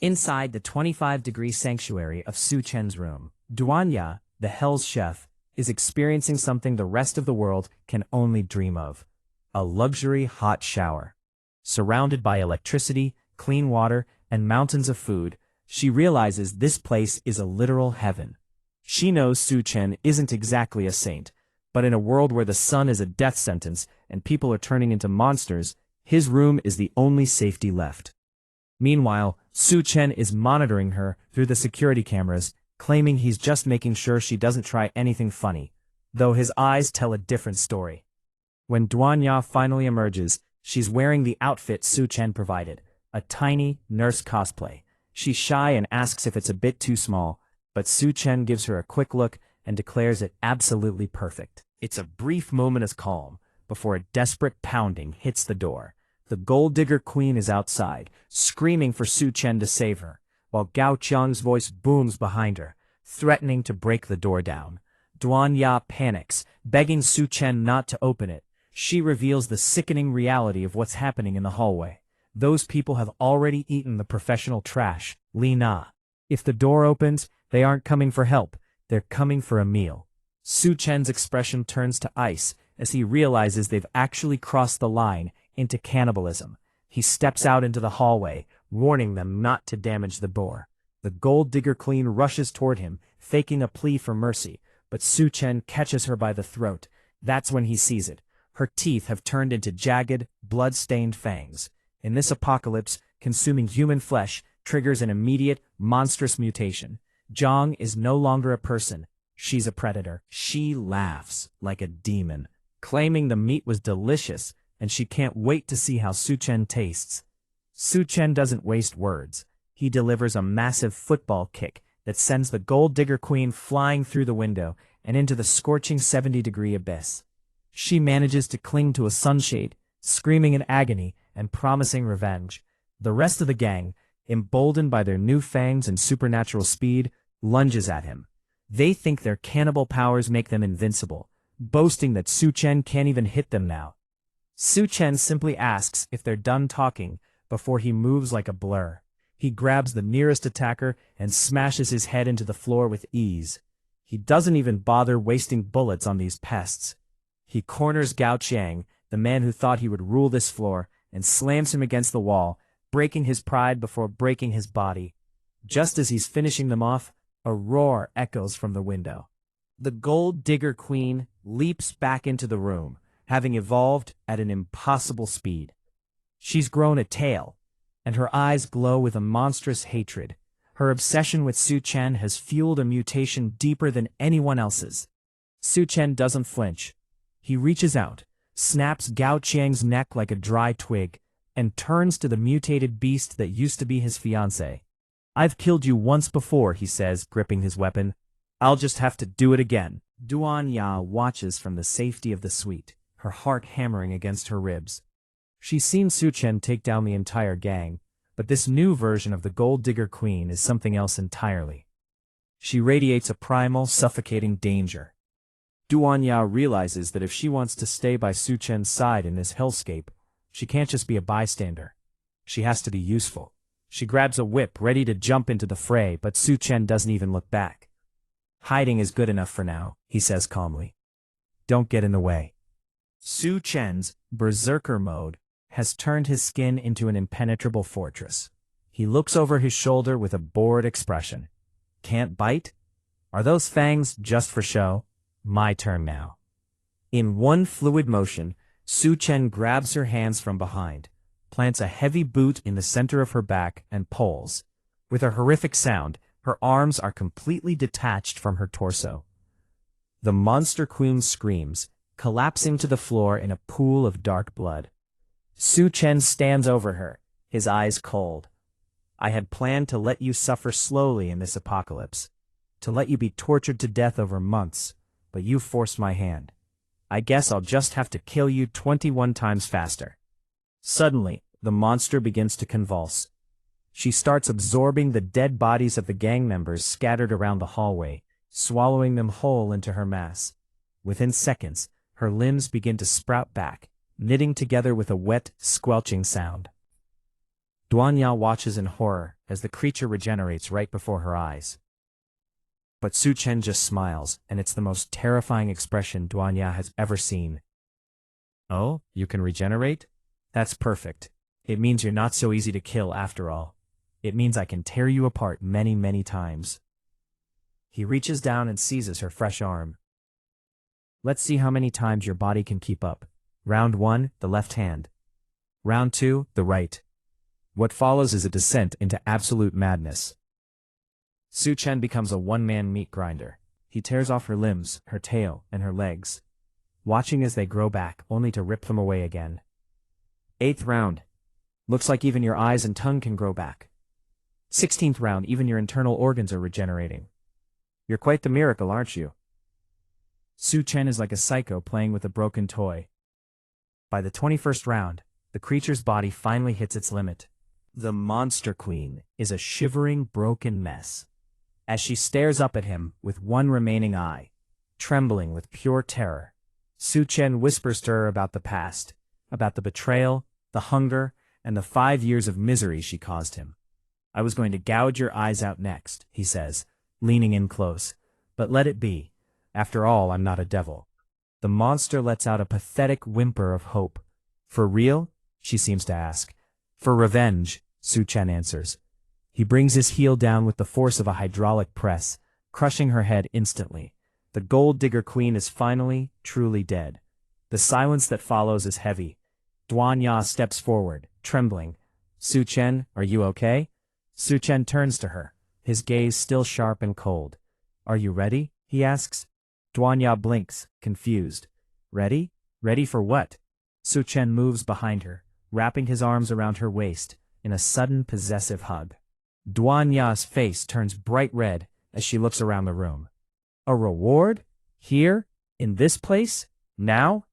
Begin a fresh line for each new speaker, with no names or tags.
Inside the 25-degree sanctuary of Su Chen's room, Duanya, the Hell's Chef, is experiencing something the rest of the world can only dream of. A luxury hot shower. Surrounded by electricity, clean water, and mountains of food, she realizes this place is a literal heaven. She knows Su Chen isn't exactly a saint, but in a world where the sun is a death sentence and people are turning into monsters, his room is the only safety left. Meanwhile, Su Chen is monitoring her through the security cameras, claiming he's just making sure she doesn't try anything funny, though his eyes tell a different story. When Duanya finally emerges, she's wearing the outfit Su Chen provided, a tiny nurse cosplay. She's shy and asks if it's a bit too small, but Su Chen gives her a quick look and declares it absolutely perfect. It's a brief moment of calm before a desperate pounding hits the door. The Gold Digger Queen is outside, screaming for Su Chen to save her, while Gao Qiang's voice booms behind her, threatening to break the door down. Duanya panics, begging Su Chen not to open it. She reveals the sickening reality of what's happening in the hallway. Those people have already eaten the professional trash, Li Na. If the door opens, they aren't coming for help, they're coming for a meal. Su Chen's expression turns to ice as he realizes they've actually crossed the line into cannibalism. He steps out into the hallway, warning them not to damage the boar. The Gold Digger Queen rushes toward him, faking a plea for mercy, but Su Chen catches her by the throat. That's when he sees it. Her teeth have turned into jagged, blood-stained fangs. In this apocalypse, consuming human flesh triggers an immediate, monstrous mutation. Zhang is no longer a person. She's a predator. She laughs like a demon, claiming the meat was delicious, and she can't wait to see how Su Chen tastes. Su Chen doesn't waste words. He delivers a massive football kick that sends the Gold Digger Queen flying through the window and into the scorching 70-degree abyss. She manages to cling to a sunshade, screaming in agony and promising revenge. The rest of the gang, emboldened by their new fangs and supernatural speed, lunges at him. They think their cannibal powers make them invincible, boasting that Su Chen can't even hit them now. Su Chen simply asks if they're done talking before he moves like a blur. He grabs the nearest attacker and smashes his head into the floor with ease. He doesn't even bother wasting bullets on these pests. He corners Gao Qiang, the man who thought he would rule this floor, and slams him against the wall, breaking his pride before breaking his body. Just as he's finishing them off, a roar echoes from the window. The Gold Digger Queen leaps back into the room, having evolved at an impossible speed. She's grown a tail, and her eyes glow with a monstrous hatred. Her obsession with Su Chen has fueled a mutation deeper than anyone else's. Su Chen doesn't flinch. He reaches out, snaps Gao Qiang's neck like a dry twig, and turns to the mutated beast that used to be his fiancée. "I've killed you once before," he says, gripping his weapon. "I'll just have to do it again." Duanya watches from the safety of the suite, her heart hammering against her ribs. She's seen Su Chen take down the entire gang, but this new version of the Gold Digger Queen is something else entirely. She radiates a primal, suffocating danger. Duanya realizes that if she wants to stay by Su Chen's side in this hellscape, she can't just be a bystander. She has to be useful. She grabs a whip, ready to jump into the fray, but Su Chen doesn't even look back. "Hiding is good enough for now," he says calmly. "Don't get in the way." Su Chen's berserker mode has turned his skin into an impenetrable fortress. He looks over his shoulder with a bored expression. "Can't bite? Are those fangs just for show? My turn now." In one fluid motion, Su Chen grabs her hands from behind, plants a heavy boot in the center of her back, and pulls. With a horrific sound, her arms are completely detached from her torso. The monster queen screams, collapsing to the floor in a pool of dark blood. Su Chen stands over her, his eyes cold. "I had planned to let you suffer slowly in this apocalypse, to let you be tortured to death over months, but you forced my hand. I guess I'll just have to kill you 21 times faster." Suddenly, the monster begins to convulse. She starts absorbing the dead bodies of the gang members scattered around the hallway, swallowing them whole into her mass. Within seconds, her limbs begin to sprout back, knitting together with a wet, squelching sound. Duanya watches in horror as the creature regenerates right before her eyes. But Su Chen just smiles, and it's the most terrifying expression Duanya has ever seen. Oh, you can regenerate? That's perfect. It means you're not so easy to kill after all. It means I can tear you apart many, many times. He reaches down and seizes her fresh arm. Let's see how many times your body can keep up. Round 1, the left hand. Round 2, the right. What follows is a descent into absolute madness. Su Chen becomes a one-man meat grinder. He tears off her limbs, her tail, and her legs, watching as they grow back, only to rip them away again. 8th round. Looks like even your eyes and tongue can grow back. 16th round, even your internal organs are regenerating. You're quite the miracle, aren't you? Su Chen is like a psycho playing with a broken toy. By the 21st round, the creature's body finally hits its limit. The monster queen is a shivering, broken mess. As she stares up at him with one remaining eye, trembling with pure terror, Su Chen whispers to her about the past, about the betrayal, the hunger, and the 5 years of misery she caused him. I was going to gouge your eyes out next, he says, leaning in close. But let it be. After all, I'm not a devil. The monster lets out a pathetic whimper of hope. For real? She seems to ask. For revenge, Su Chen answers. He brings his heel down with the force of a hydraulic press, crushing her head instantly. The gold digger queen is finally, truly dead. The silence that follows is heavy. Duanya steps forward, trembling. Su Chen, are you okay? Su Chen turns to her, his gaze still sharp and cold. Are you ready? He asks. Duanya blinks, confused. Ready? Ready for what? Su Chen moves behind her, wrapping his arms around her waist in a sudden possessive hug. Duanya's face turns bright red as she looks around the room. A reward? Here? In this place? Now?